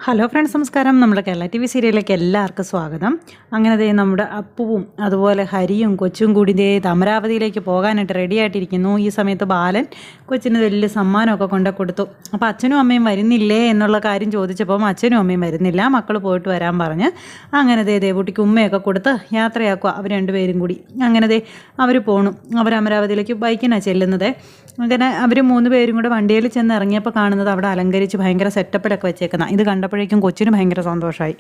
Hello friends, നമസ്കാരം. നമ്മുടെ Kerala T V സീരിയലിലേക്ക് എല്ലാവർക്കും സ്വാഗതം. അങ്ങനെ ദേ നമ്മുടെ അപ്പുവും അതുപോലെ ഹരിയും കൊച്ചും കൂടി ദേ അമരാവതിയിലേക്ക് പോകാനായിട്ട് റെഡി ആയിട്ടിരിക്കുന്നു. ഈ സമയത്ത് ബാലൻ കൊച്ചിന് വലിയ സമ്മാനമൊക്കെ കൊണ്ടു കൊടുത്തു. അപ്പോൾ അച്ഛനും അമ്മയും വരുന്നില്ലേ എന്നുള്ള കാര്യം ചോദിച്ചപ്പം അച്ഛനും അമ്മയും വരുന്നില്ല, മക്കൾ പോയിട്ട് വരാൻ പറഞ്ഞ് അങ്ങനെ ദേ ദേവൂട്ടിക്ക് ഉമ്മയൊക്കെ കൊടുത്ത് യാത്രയാക്കുക അവർ രണ്ടുപേരും കൂടി. അങ്ങനെ ദേ അവർ പോണു. അവർ അമരാവതിയിലേക്ക് ബൈക്കിനാണ് ചെല്ലുന്നത്. അങ്ങനെ അവർ 3 പേരും കൂടെ വണ്ടിയിൽ ചെന്ന് ഇറങ്ങിയപ്പോൾ കാണുന്നത് അവിടെ അലങ്കരിച്ച് ഭയങ്കര സെറ്റപ്പിലൊക്കെ വെച്ചേക്കുന്ന. ഇത് കണ്ടപ്പോഴേക്കും കൊച്ചിന് ഭയങ്കര സന്തോഷമായി.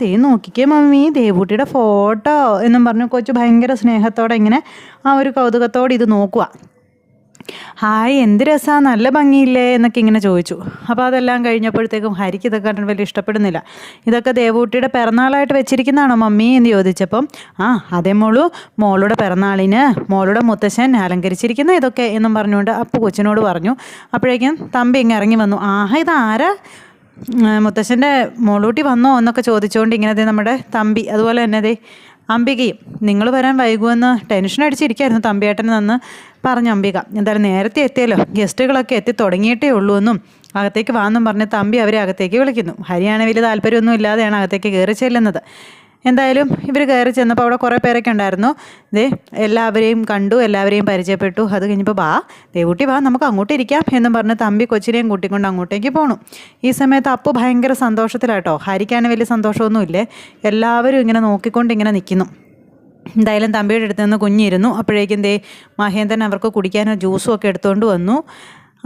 ദേ നോക്കിക്കേ മമ്മി, ദേവൂട്ടിയുടെ ഫോട്ടോ എന്നും പറഞ്ഞു കൊച്ചു ഭയങ്കര സ്നേഹത്തോടെ ഇങ്ങനെ ആ ഒരു കൗതുകത്തോടെ ഇത് നോക്കുക. ഹായ്, എന്ത് രസമാണ്, നല്ല ഭംഗിയില്ലേ എന്നൊക്കെ ഇങ്ങനെ ചോദിച്ചു. അപ്പോൾ അതെല്ലാം കഴിഞ്ഞപ്പോഴത്തേക്കും ഹരിക്ക് ഇതൊക്കെ കണ്ടിട്ട് വലിയ ഇഷ്ടപ്പെടുന്നില്ല. ഇതൊക്കെ ദേവൂട്ടിയുടെ പിറന്നാളായിട്ട് വെച്ചിരിക്കുന്നതാണോ മമ്മി എന്ന് ചോദിച്ചപ്പം അതേ മോളുടെ പിറന്നാളിന് മോളുടെ മുത്തശ്ശൻ അലങ്കരിച്ചിരിക്കുന്ന ഇതൊക്കെ എന്നും പറഞ്ഞുകൊണ്ട് അപ്പു കൊച്ചിനോട് പറഞ്ഞു. അപ്പോഴേക്കും തമ്പി ഇങ്ങനെ ഇറങ്ങി വന്നു. ഇതാരാ, മുത്തശ്ശൻ്റെ മോളൂട്ടി വന്നോ എന്നൊക്കെ ചോദിച്ചുകൊണ്ട് ഇങ്ങനെ നമ്മുടെ തമ്പി അതുപോലെ തന്നെ അംബികയും നിങ്ങൾ വരാൻ വൈകുമെന്ന് ടെൻഷൻ അടിച്ചിരിക്കുകയായിരുന്നു തമ്പിയേട്ടൻ എന്ന് പറഞ്ഞു അംബിക. എന്തായാലും നേരത്തെ എത്തിയല്ലോ, ഗസ്റ്റുകളൊക്കെ എത്തി തുടങ്ങിയിട്ടേ ഉള്ളൂ എന്നും അകത്തേക്ക് വാന്നും പറഞ്ഞ് തമ്പി അവരെ അകത്തേക്ക് വിളിക്കുന്നു. ഹരിയാണ് വലിയ താല്പര്യമൊന്നും ഇല്ലാതെയാണ് അകത്തേക്ക് കയറി ചെല്ലുന്നത്. എന്തായാലും ഇവർ കയറി ചെന്നപ്പോൾ അവിടെ കുറേ പേരൊക്കെ ഉണ്ടായിരുന്നു. എല്ലാവരെയും കണ്ടു, എല്ലാവരെയും പരിചയപ്പെട്ടു. അത് കഴിഞ്ഞപ്പോൾ ദേവൂട്ടി നമുക്ക് അങ്ങോട്ട് ഇരിക്കാം എന്നും പറഞ്ഞ് തമ്പി കൊച്ചിനെയും കൂട്ടിക്കൊണ്ട് അങ്ങോട്ടേക്ക് പോണു. ഈ സമയത്ത് അപ്പു ഭയങ്കര സന്തോഷത്തിലാട്ടോ. ഹരിക്കാണ് വലിയ സന്തോഷമൊന്നുമില്ലേ, എല്ലാവരും ഇങ്ങനെ നോക്കിക്കൊണ്ട് ഇങ്ങനെ നിൽക്കുന്നു. എന്തായാലും തമ്പിയുടെ അടുത്ത് നിന്ന് കുഞ്ഞിരുന്നു. അപ്പോഴേക്കും മഹേന്ദ്രൻ അവർക്ക് കുടിക്കാനോ ജ്യൂസും ഒക്കെ എടുത്തുകൊണ്ട് വന്നു.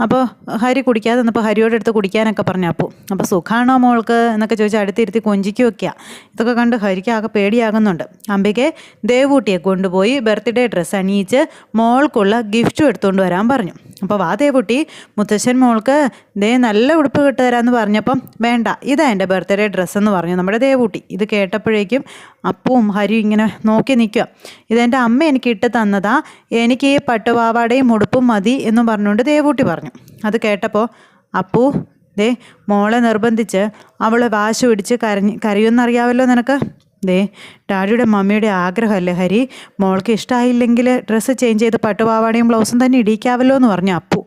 അപ്പോൾ ഹരി കുടിക്കാതെ വന്നപ്പോൾ ഹരിയോട് അടുത്ത് കുടിക്കാനൊക്കെ പറഞ്ഞു അപ്പു. അപ്പോൾ സുഖമാണോ മോൾക്ക് എന്നൊക്കെ ചോദിച്ചാൽ അടുത്തിരുത്തി കൊഞ്ചിക്കുകയൊക്കെയാണ്. ഇതൊക്കെ കണ്ട് ഹരിക്ക് ആകെ പേടിയാകുന്നുണ്ട്. അംബികയെ ദേവൂട്ടിയെ കൊണ്ടുപോയി ബർത്ത്ഡേ ഡ്രസ്സ് അണിയിച്ച് മോൾക്കുള്ള ഗിഫ്റ്റും എടുത്തുകൊണ്ട് വരാൻ പറഞ്ഞു. അപ്പോൾ ദേവൂട്ടി, മുത്തശ്ശൻ മോൾക്ക് നല്ല ഉടുപ്പ് കിട്ടുതരാമെന്ന് പറഞ്ഞപ്പം വേണ്ട, ഇതാ എൻ്റെ ബർത്ത്ഡേ ഡ്രസ്സെന്ന് പറഞ്ഞു നമ്മുടെ ദേവൂട്ടി. ഇത് കേട്ടപ്പോഴേക്കും അപ്പുവും ഹരിയും ഇങ്ങനെ നോക്കി നിൽക്കുക. ഇതെൻ്റെ അമ്മ എനിക്ക് ഇട്ട് തന്നതാ, എനിക്ക് ഈ പട്ടുപാവാടയും ഉടുപ്പും മതി എന്നും പറഞ്ഞുകൊണ്ട് ദേവൂട്ടി പറഞ്ഞു. അത് കേട്ടപ്പോൾ അപ്പു മോളെ നിർബന്ധിച്ച് അവൾ വാശി പിടിച്ച് കരയുമെന്നറിയാമല്ലോ നിനക്ക്. ഡാഡിയുടെ മമ്മിയുടെ ആഗ്രഹമല്ലേ ഹരി, മോൾക്ക് ഇഷ്ടമായില്ലെങ്കിൽ ഡ്രസ്സ് ചേഞ്ച് ചെയ്ത് പട്ടുപാവാടയും ബ്ലൗസും തന്നെ ഇടിക്കാമല്ലോ എന്ന് പറഞ്ഞു അപ്പു.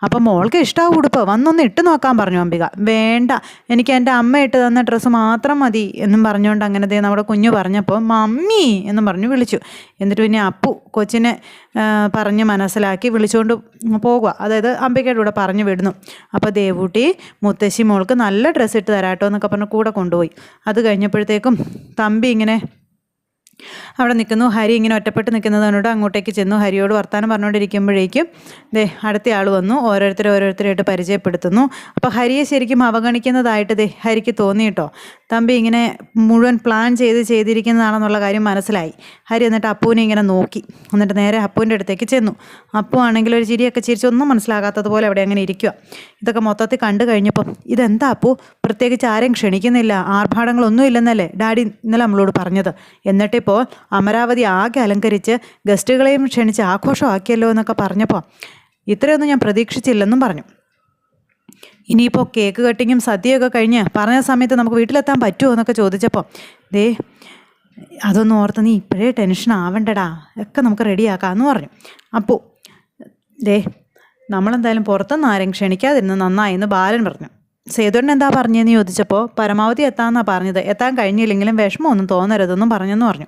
അപ്പം മോൾക്ക് ഇഷ്ടമാവും ഉടുപ്പ്, വന്നൊന്ന് ഇട്ട് നോക്കാൻ പറഞ്ഞു അംബിക. വേണ്ട, എനിക്ക് എൻ്റെ അമ്മ ഇട്ട് തന്ന ഡ്രസ്സ് മാത്രം മതി എന്നും പറഞ്ഞുകൊണ്ട് അങ്ങനെ നമ്മുടെ കുഞ്ഞു പറഞ്ഞപ്പോൾ മമ്മി എന്നും പറഞ്ഞു വിളിച്ചു. എന്നിട്ട് പിന്നെ അപ്പു കൊച്ചിനെ പറഞ്ഞ് മനസ്സിലാക്കി വിളിച്ചുകൊണ്ട് പോകുക. അതായത് അംബികയുടെ കൂടെ പറഞ്ഞു വിടുന്നു. അപ്പോൾ ദേവൂട്ടി മുത്തശ്ശി മോൾക്ക് നല്ല ഡ്രസ്സ് ഇട്ട് തരാട്ടോ എന്നൊക്കെ പറഞ്ഞ് കൂടെ കൊണ്ടുപോയി. അത് കഴിഞ്ഞപ്പോഴത്തേക്കും തമ്പി ഇങ്ങനെ അവിടെ നിൽക്കുന്നു. ഹരി ഇങ്ങനെ ഒറ്റപ്പെട്ട് നിൽക്കുന്നതിനോട് അങ്ങോട്ടേക്ക് ചെന്നു. ഹരിയോട് വർത്താനം പറഞ്ഞുകൊണ്ടിരിക്കുമ്പോഴേക്കും അടുത്ത ആൾ വന്നു. ഓരോരുത്തരായിട്ട് പരിചയപ്പെടുത്തുന്നു. അപ്പോൾ ഹരിയെ ശരിക്കും അവഗണിക്കുന്നതായിട്ട് ഹരിക്ക് തോന്നി കേട്ടോ. തമ്പി ഇങ്ങനെ മുഴുവൻ പ്ലാൻ ചെയ്തിരിക്കുന്നതാണെന്നുള്ള കാര്യം മനസ്സിലായി. ഹരി എന്നിട്ട് അപ്പുവിനെ ഇങ്ങനെ നോക്കി. എന്നിട്ട് നേരെ അപ്പുവിൻ്റെ അടുത്തേക്ക് ചെന്നു. അപ്പു ആണെങ്കിൽ ഒരു ചിരിയൊക്കെ ചിരിച്ചൊന്നും മനസ്സിലാകാത്തതുപോലെ അവിടെ അങ്ങനെ ഇരിക്കുക. ഇതൊക്കെ മൊത്തത്തിൽ കണ്ടു കഴിഞ്ഞപ്പം ഇതെന്താ അപ്പു, പ്രത്യേകിച്ച് ആരെയും ക്ഷണിക്കുന്നില്ല, ആർഭാടങ്ങളൊന്നും ഇല്ലെന്നല്ലേ ഡാഡി ഇന്നലെ നമ്മളോട് പറഞ്ഞത്. എന്നിട്ടിപ്പോൾ അമരാവതി ആകെ അലങ്കരിച്ച് ഗസ്റ്റുകളെയും ക്ഷണിച്ച് ആഘോഷമാക്കിയല്ലോ എന്നൊക്കെ പറഞ്ഞപ്പോൾ ഇത്രയൊന്നും ഞാൻ പ്രതീക്ഷിച്ചില്ലെന്നും പറഞ്ഞു. ഇനിയിപ്പോൾ കേക്ക് കട്ടിങ്ങും സദ്യയൊക്കെ കഴിഞ്ഞ് പറഞ്ഞ സമയത്ത് നമുക്ക് വീട്ടിലെത്താൻ പറ്റുമോ എന്നൊക്കെ ചോദിച്ചപ്പോൾ അതൊന്നും ഓർത്ത് നീ ഇപ്പോഴേ ടെൻഷൻ ആവണ്ടടാ, ഒക്കെ നമുക്ക് റെഡിയാക്കാമെന്ന് പറഞ്ഞു. അപ്പോൾ നമ്മളെന്തായാലും പുറത്തുനിന്ന് ആരെയും ക്ഷണിക്കാതിരുന്ന് നന്നായെന്ന് ബാലൻ പറഞ്ഞു. സേതുവേട്ടൻ എന്താ പറഞ്ഞതെന്ന് ചോദിച്ചപ്പോൾ പരമാവധി എത്താമെന്നാണ് പറഞ്ഞത്, എത്താൻ കഴിഞ്ഞില്ലെങ്കിലും വിഷമമൊന്നും തോന്നരുതെന്നും പറഞ്ഞെന്ന് പറഞ്ഞു.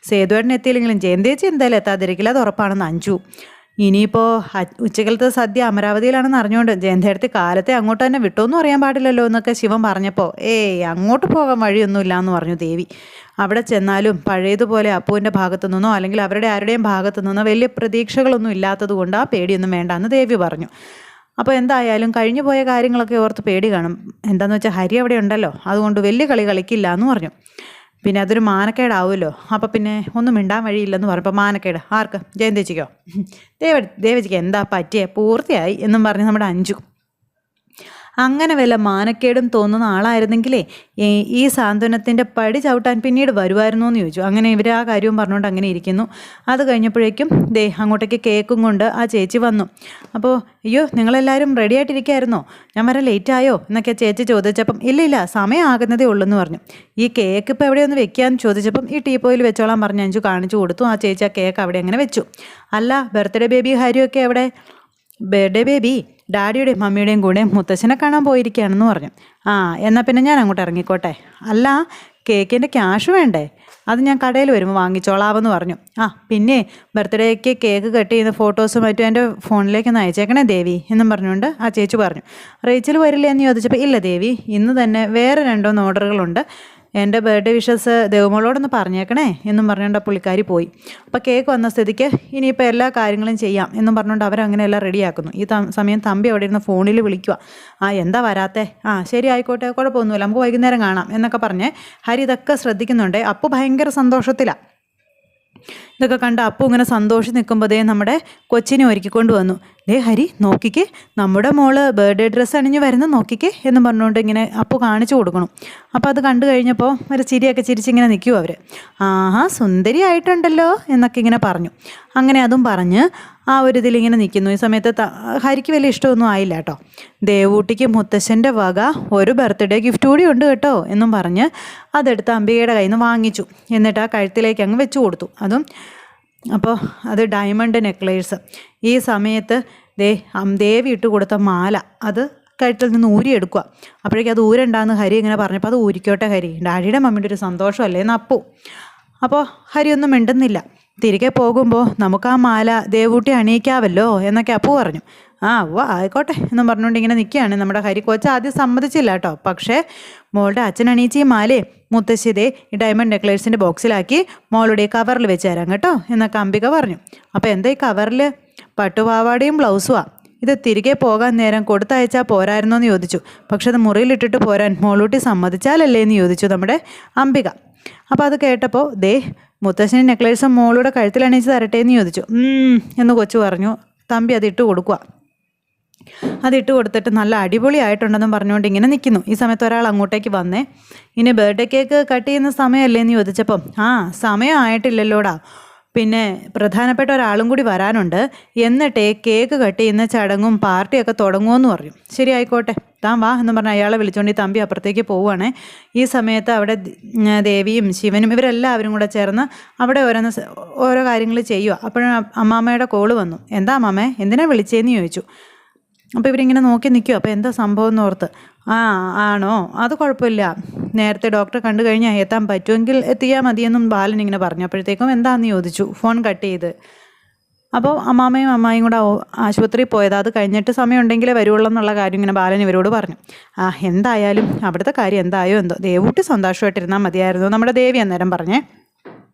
സേതുവേട്ടൻ എത്തിയില്ലെങ്കിലും ജയന്തേച്ചി എന്തായാലും എത്താതിരിക്കില്ല, അത് ഉറപ്പാണെന്ന് അഞ്ചു. ഇനിയിപ്പോൾ ഉച്ചക്കലത്തെ സദ്യ അമരാവതിയിലാണെന്ന് അറിഞ്ഞുകൊണ്ട് ജയന്തേടത്തി കാലത്തെ അങ്ങോട്ട് തന്നെ വിട്ടോന്നും അറിയാൻ പാടില്ലല്ലോ എന്നൊക്കെ ശിവൻ പറഞ്ഞപ്പോൾ അങ്ങോട്ട് പോകാൻ വഴിയൊന്നുമില്ല എന്ന് പറഞ്ഞു ദേവി. അവിടെ ചെന്നാലും പഴയതുപോലെ അപ്പുവിൻ്റെ ഭാഗത്തു നിന്നോ അല്ലെങ്കിൽ അവരുടെ ആരുടെയും ഭാഗത്തു നിന്നോ വലിയ പ്രതീക്ഷകളൊന്നും ഇല്ലാത്തത് കൊണ്ട് ആ പേടിയൊന്നും വേണ്ടെന്ന് ദേവി പറഞ്ഞു. അപ്പോൾ എന്തായാലും കഴിഞ്ഞു പോയ കാര്യങ്ങളൊക്കെ ഓർത്ത് പേടി കാണും. എന്താണെന്ന് വെച്ചാൽ ഹരി അവിടെ ഉണ്ടല്ലോ, അതുകൊണ്ട് വലിയ കളി കളിക്കില്ല എന്ന് പറഞ്ഞു. പിന്നെ അതൊരു മാനക്കേടാവുമല്ലോ, അപ്പോൾ പിന്നെ ഒന്നും മിണ്ടാൻ വഴിയില്ലെന്ന് പറഞ്ഞപ്പോൾ മാനക്കേട് ആർക്ക്, ജയന്തേച്ചിക്കോ? ദേവജിക്ക് എന്താ പറ്റിയേ, പൂർത്തിയായി എന്നും പറഞ്ഞ് നമ്മുടെ അഞ്ചു. അങ്ങനെ വല്ല മാനക്കേടും തോന്നുന്ന ആളായിരുന്നെങ്കിലേ ഈ സാന്ത്വനത്തിൻ്റെ പടി ചവിട്ടാൻ പിന്നീട് വരുമായിരുന്നു എന്ന് ചോദിച്ചു. അങ്ങനെ ഇവർ ആ കാര്യവും പറഞ്ഞുകൊണ്ട് അങ്ങനെ ഇരിക്കുന്നു. അത് കഴിഞ്ഞപ്പോഴേക്കും അങ്ങോട്ടേക്ക് കേക്കും കൊണ്ട് ആ ചേച്ചി വന്നു. അപ്പോൾ അയ്യോ നിങ്ങളെല്ലാവരും റെഡി ആയിട്ടിരിക്കുകയായിരുന്നോ, ഞാൻ വരെ ലേറ്റായോ എന്നൊക്കെ ചേച്ചി ചോദിച്ചപ്പം ഇല്ല സമയം ആകുന്നതേ ഉള്ളൂ എന്ന് പറഞ്ഞു. ഈ കേക്ക് ഇപ്പോൾ എവിടെയൊന്ന് വെക്കാമെന്ന് ചോദിച്ചപ്പം ഈ ടീപ്പോയിൽ വെച്ചോളാൻ പറഞ്ഞ് അഞ്ചു കാണിച്ചു കൊടുത്തു. ആ ചേച്ചി ആ കേക്ക് അവിടെ അങ്ങനെ വെച്ചു. അല്ല ബർത്ത്ഡേ ബേബി ഹരിയൊക്കെ എവിടെ? ബർത്ത്ഡേ ബേബി ഡാഡിയുടെയും മമ്മിയുടെയും കൂടെ മുത്തശ്ശനെ കാണാൻ പോയിരിക്കുകയാണെന്ന് പറഞ്ഞു. ആ എന്നാൽ പിന്നെ ഞാൻ അങ്ങോട്ട് ഇറങ്ങിക്കോട്ടെ. അല്ല, കേക്കിൻ്റെ ക്യാഷ് വേണ്ടേ? അത് ഞാൻ കടയിൽ വരുമ്പോൾ വാങ്ങിച്ചോളാമെന്ന് പറഞ്ഞു. പിന്നെ ബർത്ത്ഡേക്ക് കേക്ക് കട്ട് ചെയ്യുന്ന ഫോട്ടോസും മറ്റും എൻ്റെ ഫോണിലേക്കൊന്ന് അയച്ചേക്കണേ ദേവി എന്നും പറഞ്ഞുകൊണ്ട് ആ ചേച്ചി പറഞ്ഞു. റേച്ചൽ വരില്ലേ എന്ന് ചോദിച്ചപ്പോൾ ഇല്ല ദേവി, ഇന്ന് തന്നെ വേറെ 2-3 ഓർഡറുകളുണ്ട്. എൻ്റെ ബർത്ത്ഡേ വിഷസ് ദേവമോളോടൊന്ന് പറഞ്ഞേക്കണേ എന്നും പറഞ്ഞുകൊണ്ട് പുള്ളിക്കാരി പോയി. അപ്പോൾ കേക്ക് വന്ന സ്ഥിതിക്ക് ഇനിയിപ്പോൾ എല്ലാ കാര്യങ്ങളും ചെയ്യാം എന്നും പറഞ്ഞുകൊണ്ട് അവരങ്ങനെ എല്ലാം റെഡിയാക്കുന്നു. ഈ സമയം തമ്പി അവിടെ ഇരുന്ന് ഫോണിൽ വിളിക്കുക. എന്താ വരാത്തേ? ശരി ആയിക്കോട്ടെ, കുഴപ്പമൊന്നുമില്ല, നമുക്ക് വൈകുന്നേരം കാണാം എന്നൊക്കെ പറഞ്ഞ് ഹരി ഇതൊക്കെ ശ്രദ്ധിക്കുന്നുണ്ട്. അപ്പോൾ ഭയങ്കര സന്തോഷത്തിലാണ്. ഇതൊക്കെ കണ്ട് അപ്പു ഇങ്ങനെ സന്തോഷിച്ച് നിൽക്കുമ്പോൾ നമ്മുടെ കൊച്ചിനെ ഒരുക്കിക്കൊണ്ട് വന്നു. ഹരി നോക്കിക്കേ, നമ്മുടെ മോള് ബർത്ത്ഡേ ഡ്രസ്സ് അണിഞ്ഞ് വരുന്ന നോക്കിക്കേ എന്നും പറഞ്ഞുകൊണ്ട് ഇങ്ങനെ അപ്പു കാണിച്ചു കൊടുക്കണം. അപ്പോൾ അത് കണ്ടു കഴിഞ്ഞപ്പോൾ ഒരു ചിരിയൊക്കെ ചിരിച്ചിങ്ങനെ നിൽക്കും അവർ. സുന്ദരി ആയിട്ടുണ്ടല്ലോ എന്നൊക്കെ ഇങ്ങനെ പറഞ്ഞു. അങ്ങനെ അതും പറഞ്ഞ് ആ ഒരു ഇതിലിങ്ങനെ നിൽക്കുന്നു. ഈ സമയത്ത് ഹരിക്ക് വലിയ ഇഷ്ടമൊന്നും ആയില്ല കേട്ടോ. ദേവൂട്ടിക്ക് മുത്തശ്ശൻ്റെ വക ഒരു ബർത്ത്ഡേ ഗിഫ്റ്റ് കൂടി ഉണ്ട് കേട്ടോ എന്നും പറഞ്ഞ് അതെടുത്ത് അംബികയുടെ കയ്യിൽ നിന്ന് വാങ്ങിച്ചു. എന്നിട്ട് ആ കഴുത്തിലേക്ക് അങ്ങ് വെച്ച് കൊടുത്തു. അപ്പോൾ അത് ഡയമണ്ട് നെക്ലേസ്. ഈ സമയത്ത് ദേവി ഇട്ട് കൊടുത്ത മാല അത് കഴുത്തിൽ നിന്ന് ഊരിയെടുക്കുക. അപ്പോഴേക്കും അത് ഊരണ്ടാന്ന് ഹരി ഇങ്ങനെ പറഞ്ഞപ്പോൾ അത് ഊരിക്കോട്ടെ ഹരി, ഡാഡിയുടെ മമ്മിയുടെ ഒരു സന്തോഷമല്ലേ എന്ന് അപ്പു. അപ്പോൾ ഹരി ഒന്നും മിണ്ടുന്നില്ല. തിരികെ പോകുമ്പോൾ നമുക്ക് ആ മാല ദേവൂട്ടി അണിയിക്കാവല്ലോ എന്നൊക്കെ അപ്പു പറഞ്ഞു. ആയിക്കോട്ടെ എന്നും പറഞ്ഞുകൊണ്ട് ഇങ്ങനെ നിൽക്കുകയാണ് നമ്മുടെ ഹരി. കൊച്ച് ആദ്യം സമ്മതിച്ചില്ല കേട്ടോ. പക്ഷേ മോളുടെ അച്ഛൻ അണിയിച്ച ഈ മാലയെ മുത്തശ്ശിതേ ഈ ഡയമണ്ട് നെക്ലേസിൻ്റെ ബോക്സിലാക്കി മോളുടെ കവറിൽ വെച്ച് തരാം കേട്ടോ എന്നൊക്കെ അംബിക പറഞ്ഞു. അപ്പോൾ എന്താ ഈ കവറിൽ? പട്ടുപാവാടയും ബ്ലൗസുമാണ്. ഇത് തിരികെ പോകാൻ നേരം കൊടുത്തയച്ചാൽ പോരായിരുന്നോ എന്ന് ചോദിച്ചു. പക്ഷെ അത് മുറിയിലിട്ടിട്ട് പോരാൻ മോളൂട്ടി സമ്മതിച്ചാലല്ലേ എന്ന് ചോദിച്ചു നമ്മുടെ അംബിക. അപ്പോൾ അത് കേട്ടപ്പോൾ മുത്തശ്ശന് നെക്ലേസ് മോളുടെ കഴുത്തിൽ അണിയിച്ച് തരട്ടെ എന്ന് ചോദിച്ചു. എന്ന് കൊച്ചു പറഞ്ഞു. തമ്പി അതിട്ട് കൊടുക്കുക. അതിട്ട് കൊടുത്തിട്ട് നല്ല അടിപൊളിയായിട്ടുണ്ടെന്നും പറഞ്ഞുകൊണ്ട് ഇങ്ങനെ നിൽക്കുന്നു. ഈ സമയത്ത് ഒരാൾ അങ്ങോട്ടേക്ക് വന്നേ. ഇനി ബർത്ത്ഡേ കേക്ക് കട്ട് ചെയ്യുന്ന സമയമല്ലേ എന്ന് ചോദിച്ചപ്പം സമയം ആയിട്ടില്ലല്ലോടാ, പിന്നെ പ്രധാനപ്പെട്ട ഒരാളും കൂടി വരാനുണ്ട്, എന്നിട്ടേ കേക്ക് കട്ട് ചെയ്യുന്ന ചടങ്ങും പാർട്ടിയൊക്കെ തുടങ്ങുമെന്ന് പറഞ്ഞു. ശരി ആയിക്കോട്ടെ, താൻ വാ എന്ന് പറഞ്ഞ് അയാളെ വിളിച്ചുകൊണ്ട് ഈ തമ്പി അപ്പുറത്തേക്ക് പോവുകയാണേ. ഈ സമയത്ത് അവിടെ ദേവിയും ശിവനും ഇവരെല്ലാവരും കൂടെ ചേർന്ന് അവിടെ ഓരോ കാര്യങ്ങൾ ചെയ്യുക. അപ്പോഴും അമ്മാമ്മയുടെ കോള് വന്നു. എന്താ അമ്മാമ്മേ, എന്തിനാ വിളിച്ചതെന്ന് ചോദിച്ചു. അപ്പോൾ ഇവരിങ്ങനെ നോക്കി നിൽക്കും. അപ്പോൾ എന്താ സംഭവം എന്ന് ഓർത്ത്. ആണോ, അത് കുഴപ്പമില്ല, നേരത്തെ ഡോക്ടറെ കണ്ടു കഴിഞ്ഞാൽ എത്താൻ പറ്റുമെങ്കിൽ എത്തിയാൽ മതിയെന്നും ബാലൻ ഇങ്ങനെ പറഞ്ഞു. അപ്പോഴത്തേക്കും എന്താണെന്ന് ചോദിച്ചു. ഫോൺ കട്ട് ചെയ്ത്. അപ്പോൾ അമ്മാമ്മയും അമ്മായിയും കൂടെ ആശുപത്രിയിൽ പോയത്. അത് കഴിഞ്ഞിട്ട് സമയമുണ്ടെങ്കിലേ വരുള്ളൂ എന്നുള്ള കാര്യം ഇങ്ങനെ ബാലൻ ഇവരോട് പറഞ്ഞു. എന്തായാലും അവിടുത്തെ കാര്യം എന്തായോ എന്തോ, ദേവൂട്ടി സന്തോഷമായിട്ടിരുന്നാൽ മതിയായിരുന്നു നമ്മുടെ ദേവി അന്നേരം പറഞ്ഞേ.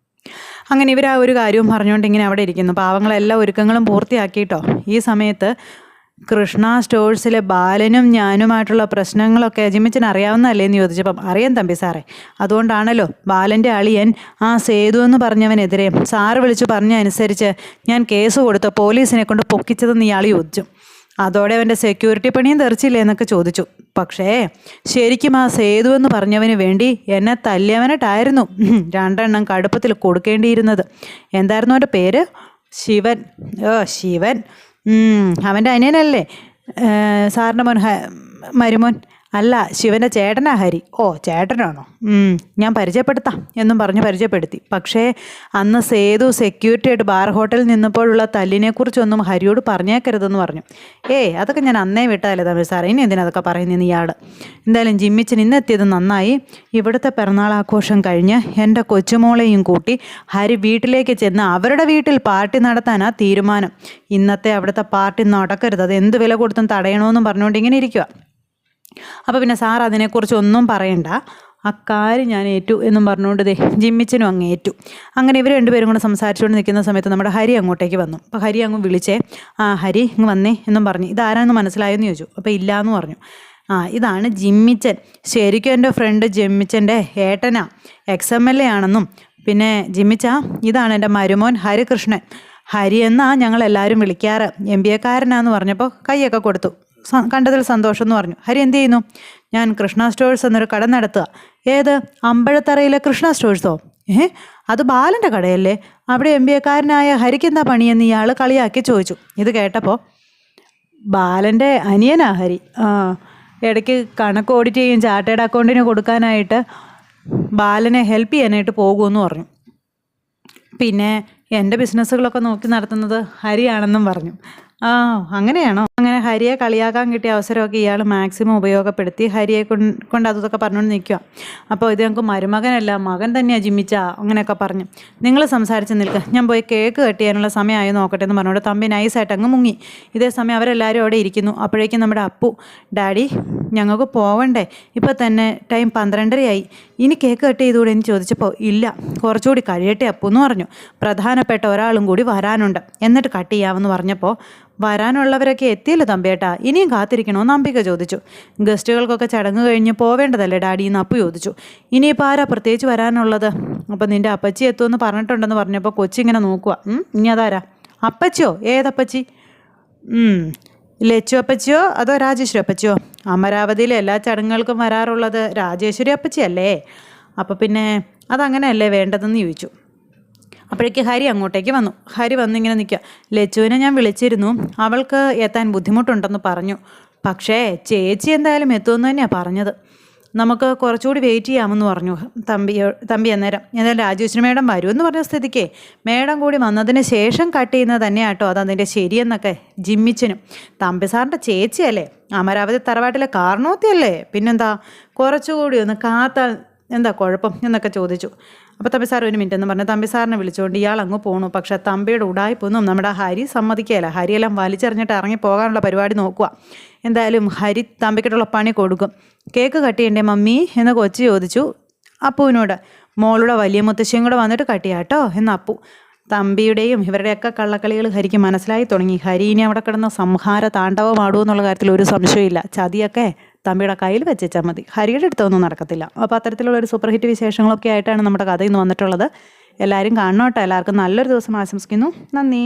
അങ്ങനെ ഇവർ ആ ഒരു കാര്യവും പറഞ്ഞുകൊണ്ട് ഇങ്ങനെ അവിടെ ഇരിക്കുന്നു. പാവങ്ങളെല്ലാ ഒരുക്കങ്ങളും പൂർത്തിയാക്കിയിട്ടോ. ഈ സമയത്ത് കൃഷ്ണ സ്റ്റോഴ്സിലെ ബാലനും ഞാനുമായിട്ടുള്ള പ്രശ്നങ്ങളൊക്കെ ജിമ്മിച്ചന് അറിയാവുന്നതല്ലേ എന്ന് ചോദിച്ചപ്പം അറിയാം തമ്പി സാറേ, അതുകൊണ്ടാണല്ലോ ബാലൻ്റെ അളിയൻ സേതു എന്ന് പറഞ്ഞവനെതിരെ സാറ് വിളിച്ചു പറഞ്ഞ അനുസരിച്ച് ഞാൻ കേസ് കൊടുത്ത് പോലീസിനെ കൊണ്ട് പൊക്കിച്ചതെന്ന് ഇയാൾ ചോദിച്ചു. അതോടെ അവൻ്റെ സെക്യൂരിറ്റി പണിയും തെറിച്ചില്ലേ എന്നൊക്കെ ചോദിച്ചു. പക്ഷേ ശരിക്കും സേതു എന്ന് പറഞ്ഞവന് വേണ്ടി എന്നെ തല്ലിയവനായിട്ടായിരുന്നു 2 എണ്ണം കടുപ്പത്തിൽ കൊടുക്കേണ്ടിയിരുന്നത്. എന്തായിരുന്നു അവൻ്റെ പേര്? ശിവൻ. ശിവൻ അവൻ്റെ അനിയനല്ലേ സാറിൻ്റെ മരുമോൻ? അല്ല, ശിവൻ്റെ ചേട്ടനാ ഹരി. ചേട്ടനാണോ? ഞാൻ പരിചയപ്പെടുത്താം എന്നും പറഞ്ഞ് പരിചയപ്പെടുത്തി. പക്ഷേ അന്ന് സേതു സെക്യൂരിറ്റിയായിട്ട് ബാർ ഹോട്ടലിൽ നിന്നപ്പോഴുള്ള തല്ലിനെക്കുറിച്ചൊന്നും ഹരിയോട് പറഞ്ഞേക്കരുതെന്ന് പറഞ്ഞു. അതൊക്കെ ഞാൻ അന്നേ വിട്ടതല്ലേ തമിഴ് സാറേ, ഇനി എന്തിനാ അതൊക്കെ പറയുന്നതെന്ന് ഇയാൾ. എന്തായാലും ജിമ്മിച്ചൻ ഇന്നെത്തിയത് നന്നായി. ഇവിടുത്തെ പിറന്നാളാഘോഷം കഴിഞ്ഞ് എൻ്റെ കൊച്ചുമോളെയും കൂട്ടി ഹരി വീട്ടിലേക്ക് ചെന്ന് അവരുടെ വീട്ടിൽ പാർട്ടി നടത്താനാ തീരുമാനം. ഇന്നത്തെ അവിടുത്തെ പാർട്ടി നടക്കരുത്, അത് എന്ത് വില കൊടുത്തും തടയണമെന്നും പറഞ്ഞുകൊണ്ട് ഇങ്ങനെ ഇരിക്കുക. അപ്പോൾ പിന്നെ സാർ അതിനെക്കുറിച്ച് ഒന്നും പറയണ്ട, അക്കാര്യം ഞാൻ ഏറ്റു എന്നും പറഞ്ഞുകൊണ്ട് ജിമ്മിച്ചനും അങ്ങ് ഏറ്റു. അങ്ങനെ ഇവർ രണ്ടുപേരും കൂടെ സംസാരിച്ചുകൊണ്ട് നിൽക്കുന്ന സമയത്ത് നമ്മുടെ ഹരി അങ്ങോട്ടേക്ക് വന്നു. അപ്പോൾ ഹരി അങ്ങ് വിളിച്ചേ. ഹരി ഇങ്ങ് വന്നേ എന്നും പറഞ്ഞു. ഇതാരാന്ന് മനസ്സിലായെന്ന് ചോദിച്ചു. അപ്പോൾ ഇല്ലയെന്ന് പറഞ്ഞു. ഇതാണ് ജിമ്മിച്ചൻ. ശരിക്കും എൻ്റെ ഫ്രണ്ട് ജിമ്മിച്ചൻ്റെ ഏട്ടനാ, XMLA ആണെന്നും. പിന്നെ ജിമ്മിച്ച, ഇതാണ് എൻ്റെ മരുമോൻ ഹരികൃഷ്ണൻ. ഹരി എന്നാ ഞങ്ങളെല്ലാവരും വിളിക്കാറ്. MBA-കാരനാന്ന് പറഞ്ഞപ്പോൾ കൈയൊക്കെ കൊടുത്തു. കണ്ടതിൽ സന്തോഷം എന്ന് പറഞ്ഞു. ഹരി എന്ത് ചെയ്യുന്നു? ഞാൻ കൃഷ്ണ സ്റ്റോഴ്സ് എന്നൊരു കട നടത്തുക. ഏത്? അമ്പഴത്തറയിലെ കൃഷ്ണ സ്റ്റോഴ്സോ? അത് ബാലൻ്റെ കടയല്ലേ? അവിടെ MBA-കാരനായ ഹരിക്ക് എന്താ പണിയെന്ന് ഇയാൾ കളിയാക്കി ചോദിച്ചു. ഇത് കേട്ടപ്പോൾ ബാലൻ്റെ അനിയനാ ഹരി. ഇടയ്ക്ക് കണക്ക് ഓഡിറ്റ് ചെയ്യും, ചാർട്ടേഡ് അക്കൗണ്ടിന് കൊടുക്കാനായിട്ട് ബാലനെ ഹെൽപ്പ് ചെയ്യാനായിട്ട് പോകുമെന്ന് പറഞ്ഞു. പിന്നെ എൻ്റെ ബിസിനസ്സുകളൊക്കെ നോക്കി നടത്തുന്നത് ഹരിയാണെന്നും പറഞ്ഞു. അങ്ങനെയാണോ? അങ്ങനെ ഹരിയെ കളിയാക്കാൻ കിട്ടിയ അവസരമൊക്കെ ഇയാൾ മാക്സിമം ഉപയോഗപ്പെടുത്തി ഹരിയെ കൊണ്ട് അതൊക്കെ പറഞ്ഞുകൊണ്ട് നിൽക്കുക. അപ്പോൾ ഇത് ഞങ്ങൾക്ക് മരുമകനല്ല മകൻ തന്നെയാണ് ജിമ്മിച്ച അങ്ങനെയൊക്കെ പറഞ്ഞു. നിങ്ങൾ സംസാരിച്ച് നിൽക്കുക, ഞാൻ പോയി കേക്ക് കട്ട് ചെയ്യാനുള്ള സമയമായി നോക്കട്ടെ എന്ന് പറഞ്ഞുകൊണ്ട് തമ്പി നൈസായിട്ട് അങ്ങ് മുങ്ങി. ഇതേ സമയം അവരെല്ലാവരും അവിടെ ഇരിക്കുന്നു. അപ്പോഴേക്കും നമ്മുടെ അപ്പു, ഡാഡി ഞങ്ങൾക്ക് പോവണ്ടേ, ഇപ്പോൾ തന്നെ ടൈം 12:30 ഇനി കേക്ക് കട്ട് ചെയ്തുകൂടെ എന്ന് ചോദിച്ചപ്പോൾ ഇല്ല കുറച്ചുകൂടി കഴിയട്ടെ അപ്പു എന്ന് പറഞ്ഞു. പ്രധാനപ്പെട്ട ഒരാളും കൂടി വരാനുണ്ട്, എന്നിട്ട് കട്ട് ചെയ്യാമെന്ന് പറഞ്ഞപ്പോൾ വരാനുള്ളവരൊക്കെ എത്തിയല്ലോ തമ്പിയേട്ടാ, ഇനിയും കാത്തിരിക്കണമെന്ന് അംബിക ചോദിച്ചു. ഗസ്റ്റുകൾക്കൊക്കെ ചടങ്ങ് കഴിഞ്ഞ് പോവേണ്ടതല്ലേ ഡാഡി എന്ന് അപ്പു ചോദിച്ചു. ഇനിയിപ്പോൾ ആരാ പ്രത്യേകിച്ച് വരാനുള്ളത്? അപ്പോൾ നിൻ്റെ അപ്പച്ചി എത്തുമെന്ന് പറഞ്ഞിട്ടുണ്ടെന്ന് പറഞ്ഞപ്പോൾ കൊച്ചിങ്ങനെ നോക്കുക. ഇനി അതാരാ? അപ്പച്ചിയോ? ഏതപ്പച്ചി? ലച്ചു അപ്പച്ചിയോ അതോ രാജേശ്വരി അപ്പച്ചിയോ? അമരാവതിയിലെ എല്ലാ ചടങ്ങുകൾക്കും വരാറുള്ളത് രാജേശ്വരി അപ്പച്ചിയല്ലേ? അപ്പോൾ പിന്നെ അതങ്ങനെയല്ലേ വേണ്ടതെന്ന് ചോദിച്ചു. അപ്പോഴേക്ക് ഹരി അങ്ങോട്ടേക്ക് വന്നു. ഹരി വന്നിങ്ങനെ നിൽക്കുക. ലച്ചുവിനെ ഞാൻ വിളിച്ചിരുന്നു, അവൾക്ക് എത്താൻ ബുദ്ധിമുട്ടുണ്ടെന്ന് പറഞ്ഞു. പക്ഷേ ചേച്ചി എന്തായാലും എത്തുമെന്ന് തന്നെയാണ് പറഞ്ഞത്. നമുക്ക് കുറച്ചുകൂടി വെയിറ്റ് ചെയ്യാമെന്ന് പറഞ്ഞു തമ്പി അന്നേരം. എന്തായാലും രാജേശ്വരി മേഡം വരുമെന്ന് പറഞ്ഞ സ്ഥിതിക്ക് മേഡം കൂടി വന്നതിന് ശേഷം കട്ട് ചെയ്യുന്നത് തന്നെയാട്ടോ അതതിൻ്റെ ശരിയെന്നൊക്കെ ജിമ്മിച്ചനും. തമ്പി സാറിൻ്റെ ചേച്ചിയല്ലേ, അമരാവതി തറവാട്ടിലെ കാർണോത്തിയല്ലേ, പിന്നെന്താ കുറച്ചുകൂടി ഒന്ന് കാത്താൽ എന്താ കുഴപ്പം എന്നൊക്കെ ചോദിച്ചു. അപ്പോൾ തമ്പി സാർ 1 മിനിറ്റ് എന്ന് പറഞ്ഞ് തമ്പി സാറിനെ വിളിച്ചുകൊണ്ട് ഇയാൾ അങ്ങ് പോണു. പക്ഷേ തമ്പിയുടെ ഉടായ്പൊന്നും നമ്മുടെ ഹരി സമ്മതിക്കുകയില്ല. ഹരിയെല്ലാം വലിച്ചെറിഞ്ഞിട്ട് ഇറങ്ങി പോകാനുള്ള പരിപാടി നോക്കുക. എന്തായാലും ഹരി തമ്പിക്കിട്ടുള്ള പണി കൊടുക്കും. കേക്ക് കട്ട് ചെയ്യണ്ടേ മമ്മി എന്ന് കൊച്ചു ചോദിച്ചു അപ്പുവിനോട്. മോളുടെ വലിയ മുത്തശ്ശിയും കൂടെ വന്നിട്ട് കട്ട് ചെയ്യാട്ടോ എന്ന് അപ്പു. തമ്പിയുടെയും ഇവരുടെയൊക്കെ കള്ളക്കളികൾ ഹരിക്ക് മനസ്സിലായി തുടങ്ങി. ഹരി ഇനി അവിടെ കിടന്ന സംഹാര താണ്ഡവമാടുമോ എന്നുള്ള കാര്യത്തിൽ ഒരു സംശയമില്ല. ചതിയൊക്കെ തമ്പിയുടെ കയ്യിൽ വെച്ചാൽ മതി, ഹരിയുടെ അടുത്തൊന്നും നടക്കത്തില്ല. അപ്പോൾ അത്തരത്തിലുള്ളൊരു സൂപ്പർ ഹിറ്റ് വിശേഷങ്ങളൊക്കെ ആയിട്ടാണ് നമ്മുടെ കഥ ഇന്ന് വന്നിട്ടുള്ളത്. എല്ലാവരും കാണണം കേട്ടോ. എല്ലാവർക്കും നല്ലൊരു ദിവസം ആശംസിക്കുന്നു. നന്ദി.